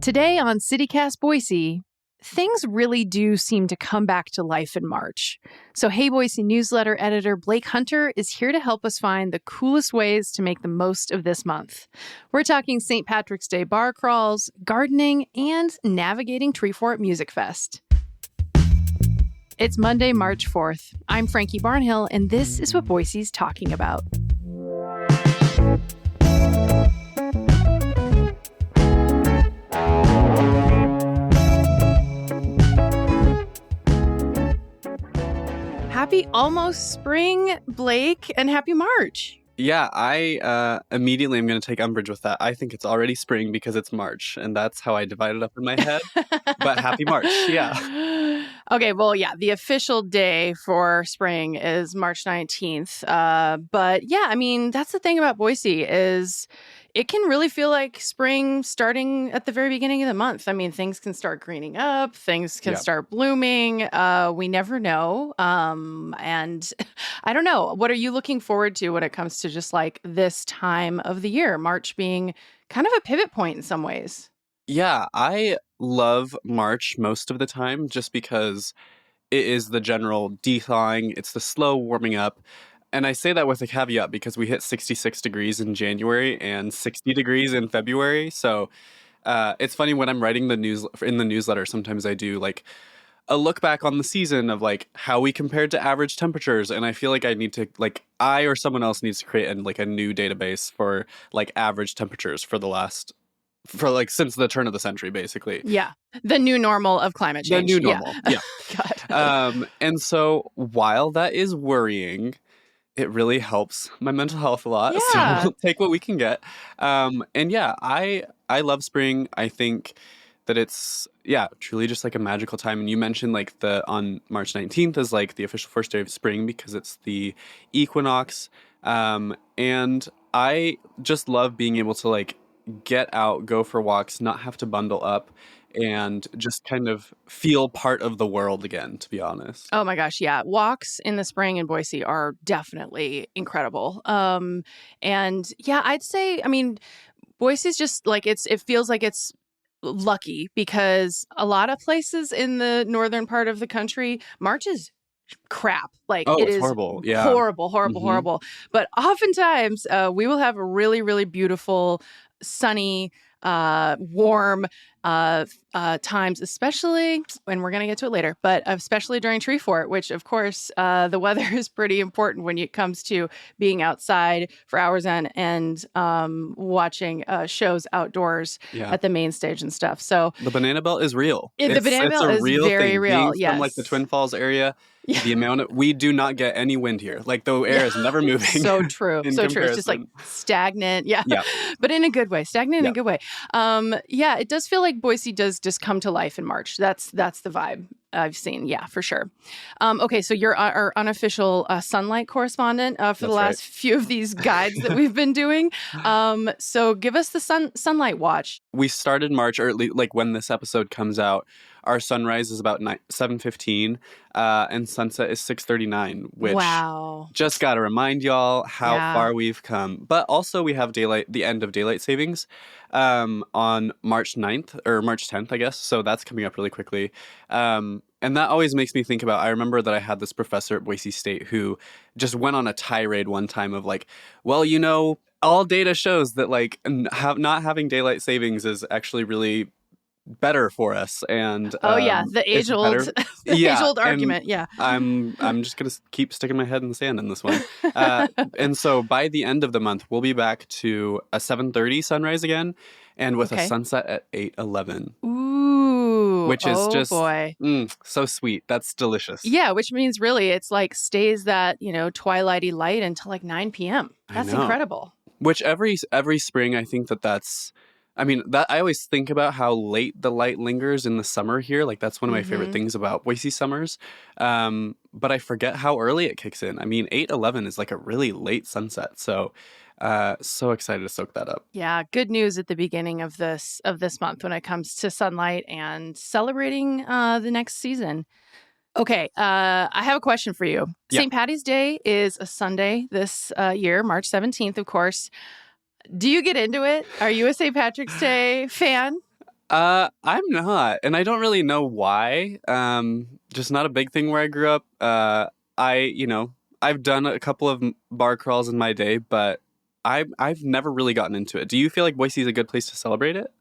Today on CityCast Boise, things really do seem to come back to life in March. So Hey Boise newsletter editor Blake Hunter is here to help us find the coolest ways to make the most of this month. We're talking St. Patrick's Day bar crawls, gardening, and navigating Treefort Music Fest. It's Monday, March 4th. I'm Frankie Barnhill, and this is what Boise's talking about. Happy almost spring, Blake, and happy March. Yeah, I immediately am going to take umbrage with that. I think it's already spring because it's March, and that's how I divide it up in my head. But happy March, yeah. Okay, well, yeah, the official day for spring is March 19th. But yeah, I mean, that's the thing about Boise is it can really feel like spring starting at the very beginning of the month. I mean, things can start greening up, things can start blooming. We never know. And I don't know. What are you looking forward to when it comes to just like this time of the year, March being kind of a pivot point in some ways? Yeah, I love March most of the time just because it is the general de-thawing. It's the slow warming up. And I say that with a caveat because we hit 66 degrees in January and 60 degrees in February. So it's funny when I'm writing in the newsletter, sometimes I do like a look back on the season of like how we compared to average temperatures. And I feel like I need to I or someone else needs to create a new database for like average temperatures since the turn of the century, basically. Yeah. The new normal of climate change. The new normal. Yeah. God. And so while that is worrying, it really helps my mental health a lot. Yeah. So we'll take what we can get. And yeah, I love spring. I think that it's, truly just like a magical time. And you mentioned on March 19th is like the official first day of spring because it's the equinox. And I just love being able to like get out, go for walks, not have to bundle up, and just kind of feel part of the world again, to be honest. Oh my gosh, yeah. Walks in the spring in Boise are definitely incredible. And yeah, I'd say, I mean, Boise's just like it feels like it's lucky because a lot of places in the northern part of the country, March is crap. It is horrible. Yeah. Horrible. But oftentimes we will have a really, really beautiful, sunny, warm times, especially when we're going to get to it later, but especially during Treefort, which of course the weather is pretty important when it comes to being outside for hours on end, watching shows outdoors at the main stage and stuff. So the banana belt is real. The banana belt is very real. Being from the Twin Falls area. Yeah. The amount we do not get any wind here. The air is never moving. So true. So true. It's just stagnant. Yeah. But in a good way. Stagnant in a good way. It does feel like Boise does just come to life in March. That's the vibe I've seen. Yeah, for sure. Okay, so you're our unofficial sunlight correspondent for the last few of these guides that we've been doing. So give us the sunlight watch. We started March, or at least when this episode comes out, our sunrise is about 7:15, and sunset is 6:39. Which just got to remind y'all how far we've come. But also we have the end of daylight savings, on March 9th or March 10th, I guess. So that's coming up really quickly. And that always makes me think about, I remember that I had this professor at Boise State who just went on a tirade one time of all data shows that not having daylight savings is actually really better for us. And the age-old age-old argument. Yeah. I'm just gonna keep sticking my head in the sand in this one. And so by the end of the month, we'll be back to a 7:30 sunrise again, and with a sunset at 8:11. Ooh, which is so sweet. That's delicious. Yeah, which means really it's stays that twilighty light until 9 p.m. That's incredible. Which every spring, I think that's. I mean, that I always think about how late the light lingers in the summer here. That's one of my favorite things about Boise summers. But I forget how early it kicks in. I mean, 8:11 is a really late sunset. So, so excited to soak that up. Yeah, good news at the beginning of this month when it comes to sunlight and celebrating the next season. Okay, I have a question for you. Yeah. St. Patty's Day is a Sunday this year, March 17th, of course. Do you get into it? Are you a St. Patrick's Day fan? I'm not, and I don't really know why. Just not a big thing where I grew up. You know, I've done a couple of bar crawls in my day, but I've never really gotten into it. Do you feel like Boise is a good place to celebrate it?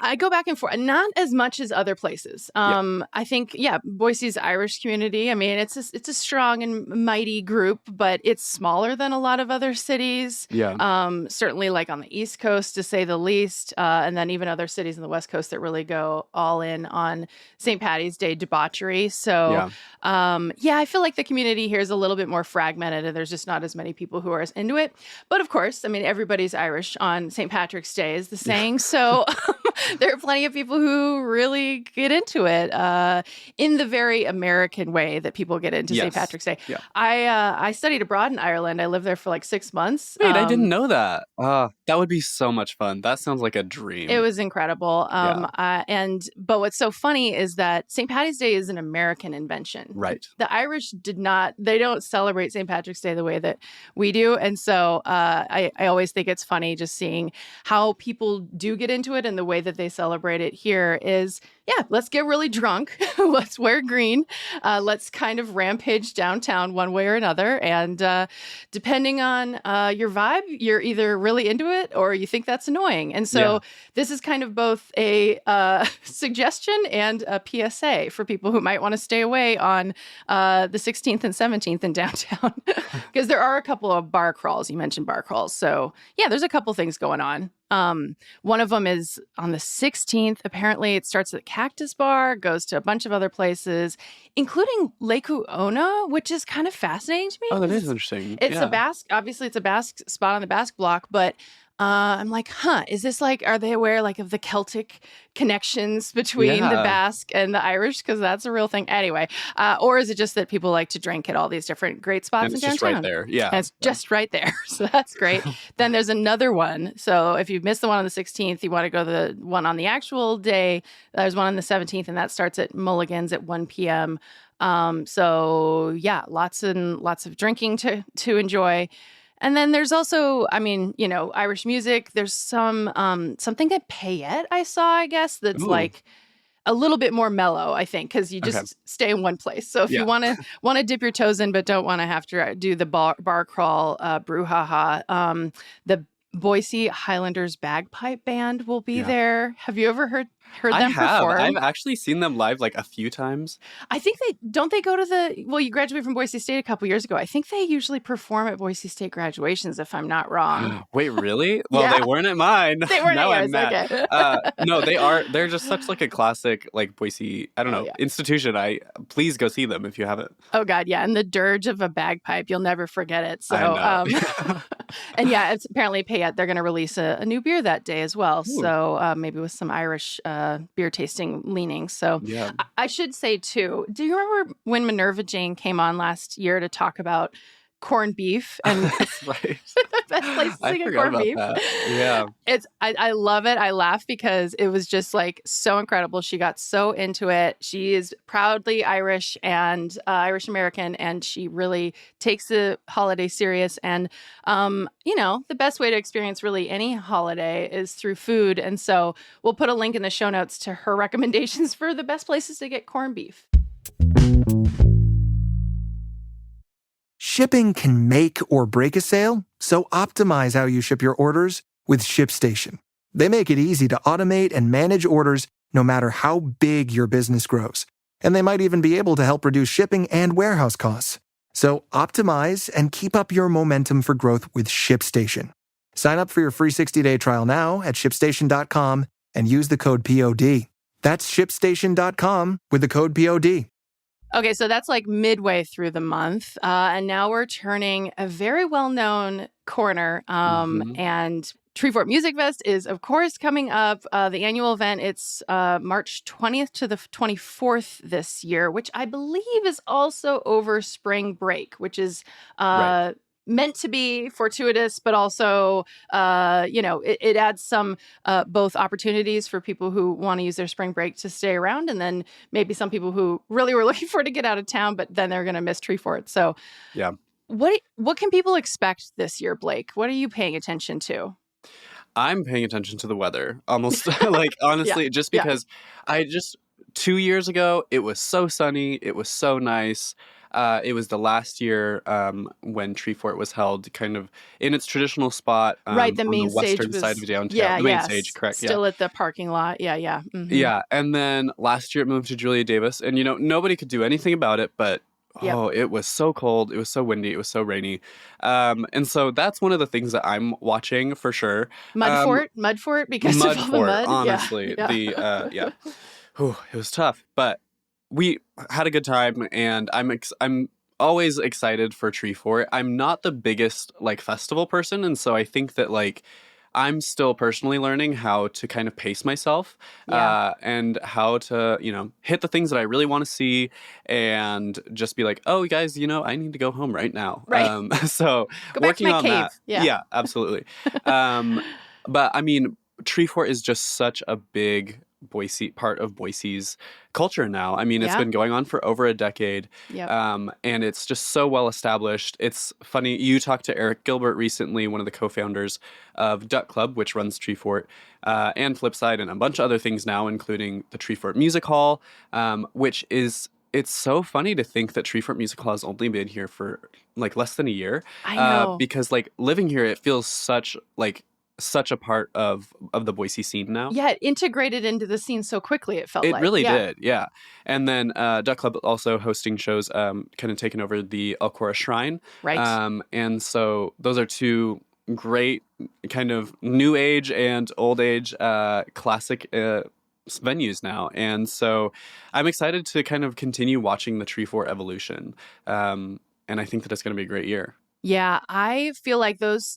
I go back and forth, not as much as other places. Yeah. I think, yeah, Boise's Irish community. I mean, it's a strong and mighty group, but it's smaller than a lot of other cities. Yeah. Certainly, like on the East Coast, to say the least, and then even other cities on the West Coast that really go all in on St. Patty's Day debauchery. So, yeah, I feel like the community here is a little bit more fragmented, and there's just not as many people who are as into it. But of course, I mean, everybody's Irish on St. Patrick's Day is the saying. So. There are plenty of people who really get into it in the very American way that people get into St. Patrick's Day. Yeah. I studied abroad in Ireland. I lived there for like 6 months. Wait, I didn't know that. That would be so much fun. That sounds like a dream. It was incredible. But what's so funny is that St. Patty's Day is an American invention. Right. The Irish they don't celebrate St. Patrick's Day the way that we do. And so I always think it's funny just seeing how people do get into it, and the way that they celebrate it here is, yeah, let's get really drunk. Let's wear green. Let's kind of rampage downtown one way or another. And depending on your vibe, you're either really into it or you think that's annoying. And so this is kind of both a suggestion and a PSA for people who might want to stay away on the 16th and 17th in downtown. Because there are a couple of bar crawls. You mentioned bar crawls. So yeah, there's a couple things going on. One of them is on the 16th. Apparently, it starts at the Cactus Bar, goes to a bunch of other places, including Lake Uona, which is kind of fascinating to me. Oh, that is interesting. It's a Basque, obviously it's a Basque spot on the Basque block, but I'm like, is this like, are they aware like of the Celtic connections between the Basque and the Irish? Because that's a real thing. Anyway, or is it just that people like to drink at all these different great spots and in it's downtown? Just right there. Yeah. And it's just right there. So that's great. Then there's another one. So if you missed the one on the 16th, you want to go to the one on the actual day. There's one on the 17th, and that starts at Mulligan's at 1 p.m. So yeah, lots and lots of drinking to enjoy. And then there's also, I mean, you know, Irish music. There's some something at Payette I saw, I guess, that's like a little bit more mellow, I think, because you just stay in one place. So if you want to dip your toes in, but don't want to have to do the bar crawl, brouhaha, the Boise Highlanders Bagpipe Band will be there. Have you ever heard them perform? I've actually seen them live like a few times. I think they go to you graduated from Boise State a couple years ago. I think they usually perform at Boise State graduations, if I'm not wrong. Wait, really? Well, they weren't at mine. They weren't at yours, okay. No, they're just such like a classic like Boise, I don't know, institution. Please go see them if you haven't. Oh God, yeah. And the dirge of a bagpipe, you'll never forget it. So and yeah, it's apparently Payette, they're gonna release a new beer that day as well. Ooh. So maybe with some Irish beer tasting leanings. So I should say too, do you remember when Minerva Jane came on last year to talk about corned beef and that's right. the best place to get corned beef? That. Yeah. I love it. I laugh because it was just like so incredible. She got so into it. She is proudly Irish and Irish American, and she really takes the holiday serious. And you know, the best way to experience really any holiday is through food. And so we'll put a link in the show notes to her recommendations for the best places to get corned beef. Shipping can make or break a sale, so optimize how you ship your orders with ShipStation. They make it easy to automate and manage orders no matter how big your business grows. And they might even be able to help reduce shipping and warehouse costs. So optimize and keep up your momentum for growth with ShipStation. Sign up for your free 60-day trial now at ShipStation.com and use the code POD. That's ShipStation.com with the code POD. Okay, so that's like midway through the month. And now we're turning a very well-known corner. And Treefort Music Fest is, of course, coming up. The annual event, it's March 20th to the 24th this year, which I believe is also over spring break, which is meant to be fortuitous, but also, you know, it adds some both opportunities for people who want to use their spring break to stay around, and then maybe some people who really were looking for to get out of town, but then they're going to miss Treefort. So, yeah, what can people expect this year, Blake? What are you paying attention to? I'm paying attention to the weather almost like honestly, just because I just 2 years ago it was so sunny, it was so nice. It was the last year when Treefort was held kind of in its traditional spot Right, the on the main stage western side was of downtown. The main stage, correct, yeah. still at the parking lot. Yeah. Yeah, and then last year it moved to Julia Davis, and nobody could do anything about it, but it was so cold, it was so windy, it was so rainy. And so that's one of the things that I'm watching for sure. Mud fort because of all the mud. Honestly. Whew, it was tough, but we had a good time, and I'm always excited for Treefort. I'm not the biggest like festival person, and so I think that like I'm still personally learning how to kind of pace myself and how to, hit the things that I really want to see and just be like, oh, guys, I need to go home right now. Right. So go back to working my on cave. that. Yeah, absolutely. But I mean, Treefort is just such a big part of Boise's culture now. I mean, it's been going on for over a decade, and it's just so well established. It's funny, you talked to Eric Gilbert recently, one of the co-founders of Duck Club, which runs Treefort, and Flipside, and a bunch of other things now, including the Treefort Music Hall, which is... It's so funny to think that Treefort Music Hall has only been here for like less than a year. I know. Because like living here, it feels such a part of the Boise scene now. Yeah, it integrated into the scene so quickly, it felt like. It really did, yeah. And then Duck Club also hosting shows, kind of taking over the Elcora Shrine. Right. And so those are two great kind of new age and old age classic venues now. And so I'm excited to kind of continue watching the Treefort evolution. And I think that it's going to be a great year. Yeah, I feel like the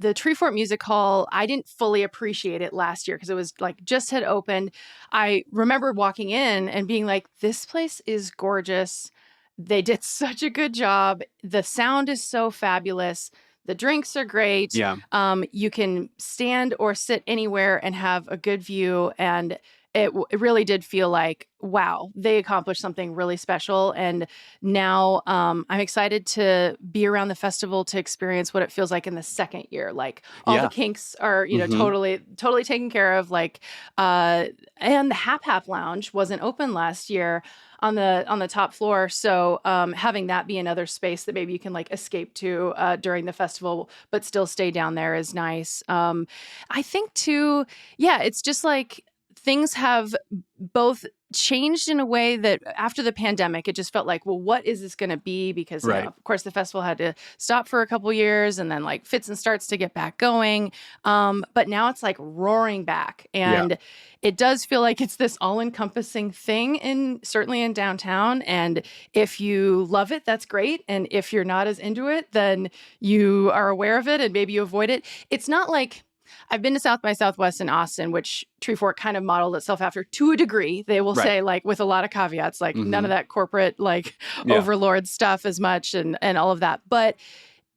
Treefort Music Hall, I didn't fully appreciate it last year because it was like just had opened. I remember walking in and being like, this place is gorgeous. They did such a good job. The sound is so fabulous. The drinks are great. Yeah. You can stand or sit anywhere and have a good view. And it really did feel like, wow, they accomplished something really special. And now I'm excited to be around the festival to experience what it feels like in the second year. Like all the kinks are, totally taken care of. Like, and the Hap Hap Lounge wasn't open last year on the top floor. So having that be another space that maybe you can like escape to during the festival, but still stay down there is nice. I think too, it's just like, things have both changed in a way that after the pandemic, it just felt like, well, what is this going to be? Because, of course, the festival had to stop for a couple years and then like fits and starts to get back going. But now it's like roaring back. And it does feel like it's this all-encompassing thing certainly in downtown. And if you love it, that's great. And if you're not as into it, then you are aware of it and maybe you avoid it. It's not like... I've been to South by Southwest in Austin, which Treefort kind of modeled itself after to a degree. They will say, like, with a lot of caveats, like none of that corporate, like, overlord stuff as much and all of that. But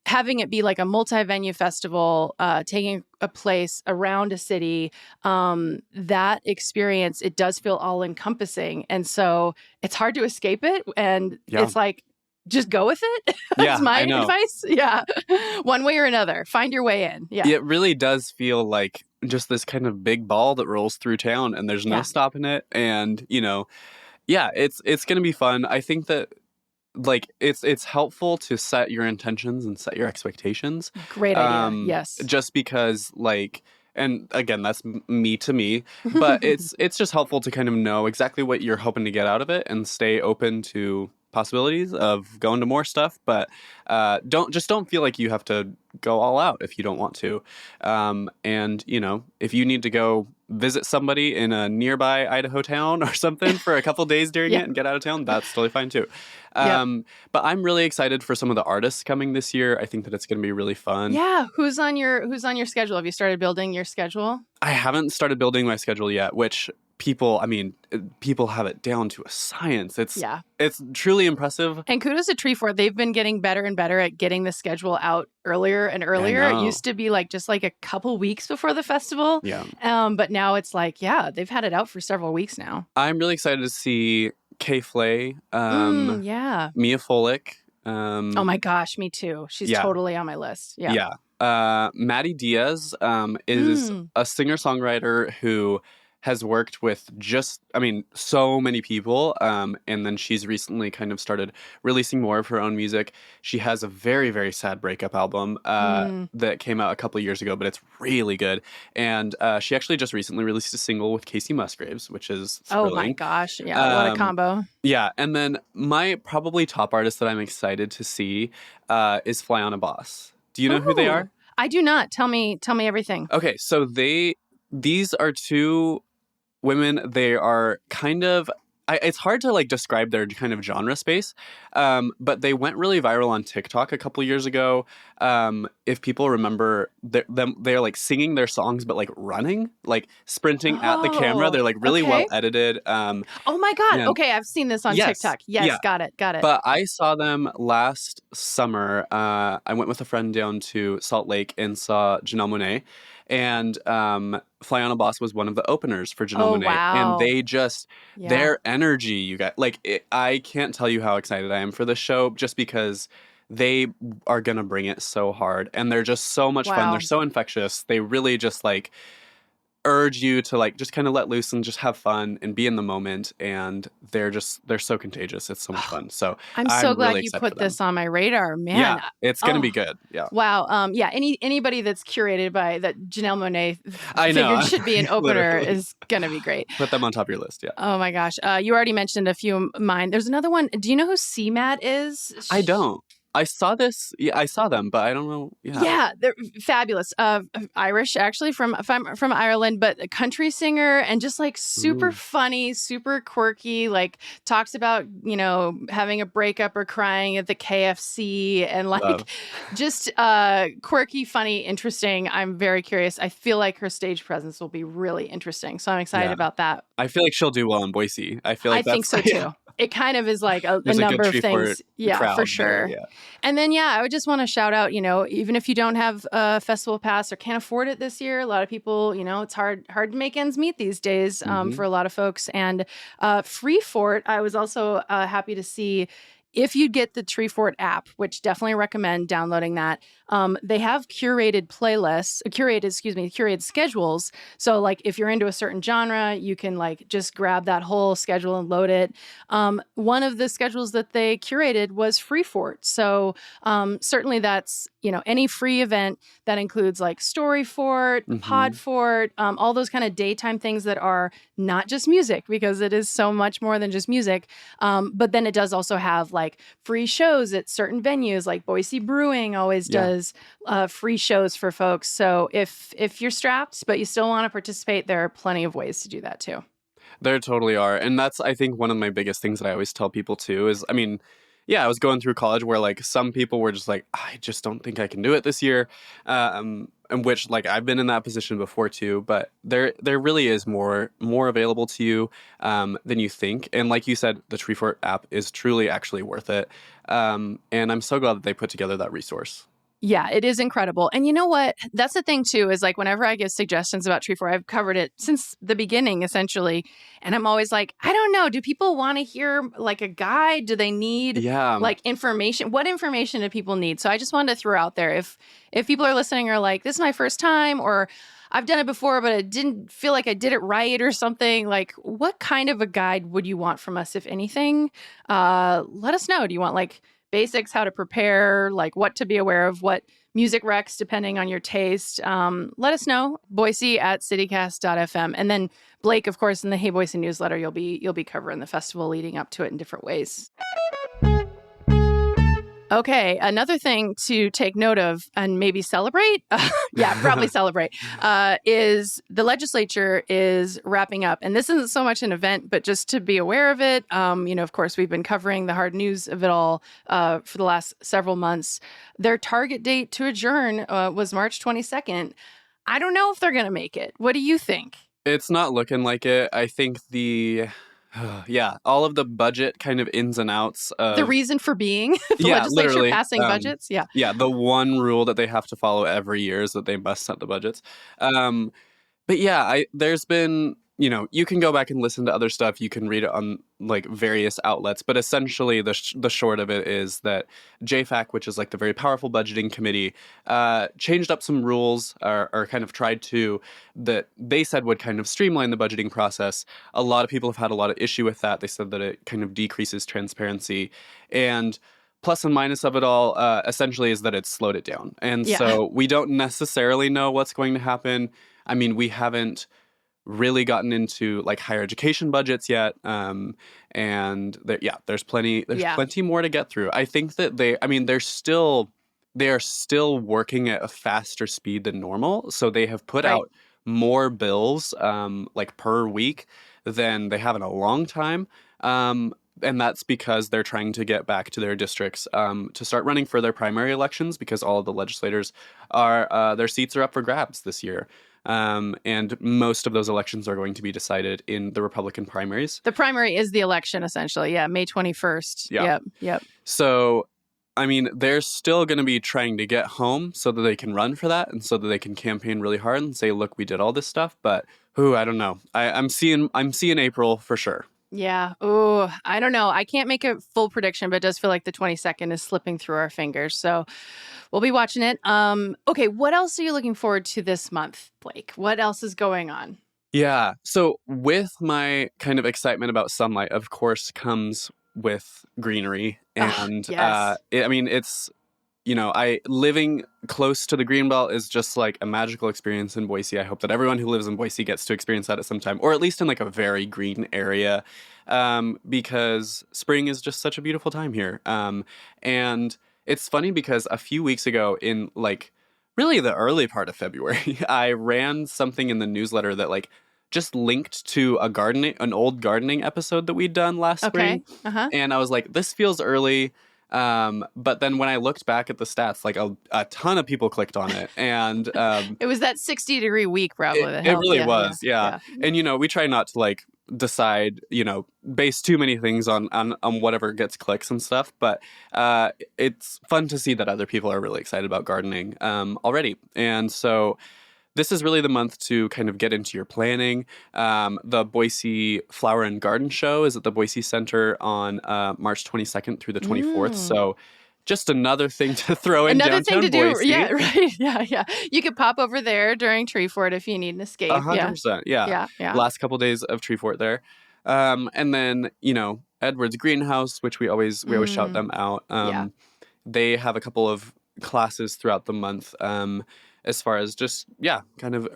having it be like a multi-venue festival, taking a place around a city, that experience, it does feel all-encompassing. And so it's hard to escape it. And it's like, just go with it. That's my advice. Yeah. One way or another. Find your way in. Yeah. It really does feel like just this kind of big ball that rolls through town and there's no stopping it. And, it's going to be fun. I think that like it's helpful to set your intentions and set your expectations. Great idea. Yes. Just because like, and again, that's me to me, but it's just helpful to kind of know exactly what you're hoping to get out of it and stay open to possibilities of going to more stuff, but don't feel like you have to go all out if you don't want to. And if you need to go visit somebody in a nearby Idaho town or something for a couple days during it and get out of town, that's totally fine too. But I'm really excited for some of the artists coming this year. I think that it's going to be really fun. Yeah. Who's on your schedule? Have you started building your schedule? I haven't started building my schedule yet, which people have it down to a science. It's truly impressive. And kudos to Treefort. They've been getting better and better at getting the schedule out earlier and earlier. It used to be like just like a couple weeks before the festival. Yeah. But now it's like, they've had it out for several weeks now. I'm really excited to see Kay Flay, Mia Folick, Oh my gosh, me too. She's totally on my list. Yeah. Maddie Diaz is a singer-songwriter who has worked with so many people. And then she's recently kind of started releasing more of her own music. She has a very, very sad breakup album that came out a couple of years ago, but it's really good. And she actually just recently released a single with Casey Musgraves, which is thrilling. Oh my gosh. Yeah, what a combo. Yeah, and then my probably top artist that I'm excited to see is Fly on a Boss. Do you know who they are? I do not. Tell me everything. Okay, so these are two women. They are kind of it's hard to like describe their kind of genre space, but they went really viral on TikTok a couple years ago. If people remember, they're like singing their songs, but like running, like sprinting at the camera. They're like really well edited. Oh my God. Okay, I've seen this on TikTok. Yes, got it. But I saw them last summer. I went with a friend down to Salt Lake and saw Janelle Monáe. And Fly on a Boss was one of the openers for Janelle Monáe. Wow. And they just, their energy, you guys, I can't tell you how excited I am for this show just because they are going to bring it so hard. And they're just so much fun. They're so infectious. They really just urge you to just kind of let loose and just have fun and be in the moment, and they're so contagious. It's so much fun. So I'm so glad really you put this on my radar, man. Yeah, it's gonna be good. Yeah. Wow. Yeah. Anybody that's curated by that Janelle Monáe figured should be an opener is gonna be great. Put them on top of your list. Yeah. Oh my gosh. You already mentioned a few of mine. There's another one. Do you know who CMAT is? I don't. I saw this. Yeah, I saw them, but I don't know. Yeah, they're fabulous. Irish, actually, from Ireland, but a country singer and just super funny, super quirky. Talks about having a breakup or crying at the KFC and just quirky, funny, interesting. I'm very curious. I feel like her stage presence will be really interesting, so I'm excited about that. I feel like she'll do well in Boise. I think so too. Yeah. It kind of is like a number of things. Yeah, for sure. There, yeah. And then, I would just want to shout out, even if you don't have a festival pass or can't afford it this year, a lot of people, it's hard to make ends meet these days for a lot of folks. And Free Fort, I was also happy to see. If you get the Treefort app, which definitely recommend downloading that, they have curated playlists, curated schedules. So if you're into a certain genre, you can just grab that whole schedule and load it. One of the schedules that they curated was Freefort. So certainly that's, any free event that includes Storyfort, Podfort, all those kind of daytime things that are not just music, because it is so much more than just music. But then it does also have free shows at certain venues, like Boise Brewing always does free shows for folks. So if you're strapped, but you still want to participate, there are plenty of ways to do that too. There totally are. And that's, I think, one of my biggest things that I always tell people too is, I was going through college where some people were just I just don't think I can do it this year. And which I've been in that position before too, but there really is more available to you than you think. And like you said, the Treefort app is truly actually worth it. And I'm so glad that they put together that resource. Yeah, it is incredible. And you know what? That's the thing, too, is whenever I give suggestions about Treefort, I've covered it since the beginning, essentially. And I'm always I don't know. Do people want to hear a guide? Do they need information? What information do people need? So I just wanted to throw out there, if people are listening are this is my first time, or I've done it before, but I didn't feel like I did it right or something, what kind of a guide would you want from us, if anything? Let us know. Do you want basics, how to prepare, what to be aware of, what music recs, depending on your taste? Let us know. Boise at citycast.fm. And then Blake, of course, in the Hey Boise newsletter, you'll be covering the festival leading up to it in different ways. Okay, another thing to take note of and maybe celebrate, probably celebrate, is the legislature is wrapping up. And this isn't so much an event, but just to be aware of it. Of course, we've been covering the hard news of it all for the last several months. Their target date to adjourn was March 22nd. I don't know if they're going to make it. What do you think? It's not looking like it. I think all of the budget kind of ins and outs of the reason for being the legislature literally, passing budgets. Yeah. The one rule that they have to follow every year is that they must set the budgets. But there's been you can go back and listen to other stuff. You can read it on like various outlets. But essentially, the short of it is that JFAC, which is like the very powerful budgeting committee, changed up some rules or kind of tried to that they said would kind of streamline the budgeting process. A lot of people have had a lot of issue with that. They said that it kind of decreases transparency. And plus and minus of it all, essentially, is that it's slowed it down. And so we don't necessarily know what's going to happen. I mean, we haven't really gotten into like higher education budgets yet, and there's plenty more to get through. I think that they are still working at a faster speed than normal, so they have put out more bills like per week than they have in a long time, and that's because they're trying to get back to their districts to start running for their primary elections, because all of the legislators are their seats are up for grabs this year. And most of those elections are going to be decided in the Republican primaries. The primary is the election, essentially. Yeah, May 21st. Yeah. Yep. So, I mean, they're still going to be trying to get home so that they can run for that and so that they can campaign really hard and say, look, we did all this stuff. But, I don't know. I'm seeing April for sure. Yeah. Oh, I don't know. I can't make a full prediction, but it does feel like the 22nd is slipping through our fingers. So we'll be watching it. Okay. What else are you looking forward to this month, Blake? What else is going on? Yeah. So with my kind of excitement about sunlight, of course, comes with greenery. And yes. It's, living close to the Greenbelt is just like a magical experience in Boise. I hope that everyone who lives in Boise gets to experience that at some time, or at least in like a very green area, because spring is just such a beautiful time here. And it's funny because a few weeks ago in like really the early part of February, I ran something in the newsletter that like just linked to an old gardening episode that we'd done last spring. And I was like, this feels early. But then when I looked back at the stats, like a ton of people clicked on it, and it was that 60-degree week, probably. It really was, yeah. And we try not to like decide, base too many things on whatever gets clicks and stuff. But it's fun to see that other people are really excited about gardening already, and so this is really the month to kind of get into your planning. The Boise Flower and Garden Show is at the Boise Center on March 22nd through the 24th. So just another thing to throw in downtown Boise. Another thing to do. Yeah, right. Yeah. You could pop over there during Tree Fort if you need an escape. 100%. Yeah. Last couple days of Tree Fort there. And then, Edwards Greenhouse, which we always shout them out. They have a couple of classes throughout the month. As far as just, kind of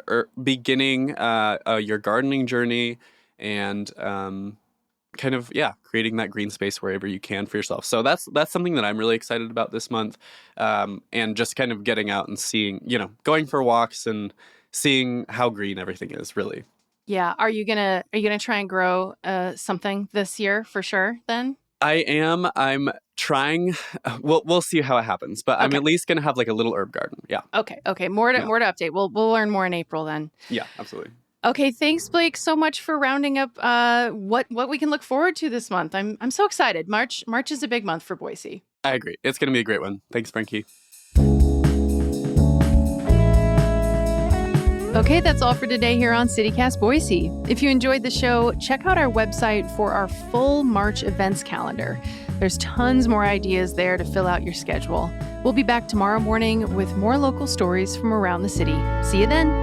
beginning your gardening journey and kind of, creating that green space wherever you can for yourself. So that's something that I'm really excited about this month, and just kind of getting out and seeing, going for walks and seeing how green everything is, really. Yeah. Are you gonna try and grow something this year for sure then? I am. I'm trying. We'll see how it happens, but I'm at least going to have like a little herb garden. Yeah. Okay. More to update. We'll learn more in April then. Yeah, absolutely. Okay. Thanks, Blake, so much for rounding up what we can look forward to this month. I'm so excited. March is a big month for Boise. I agree. It's going to be a great one. Thanks, Frankie. Okay, that's all for today here on CityCast Boise. If you enjoyed the show, check out our website for our full March events calendar. There's tons more ideas there to fill out your schedule. We'll be back tomorrow morning with more local stories from around the city. See you then.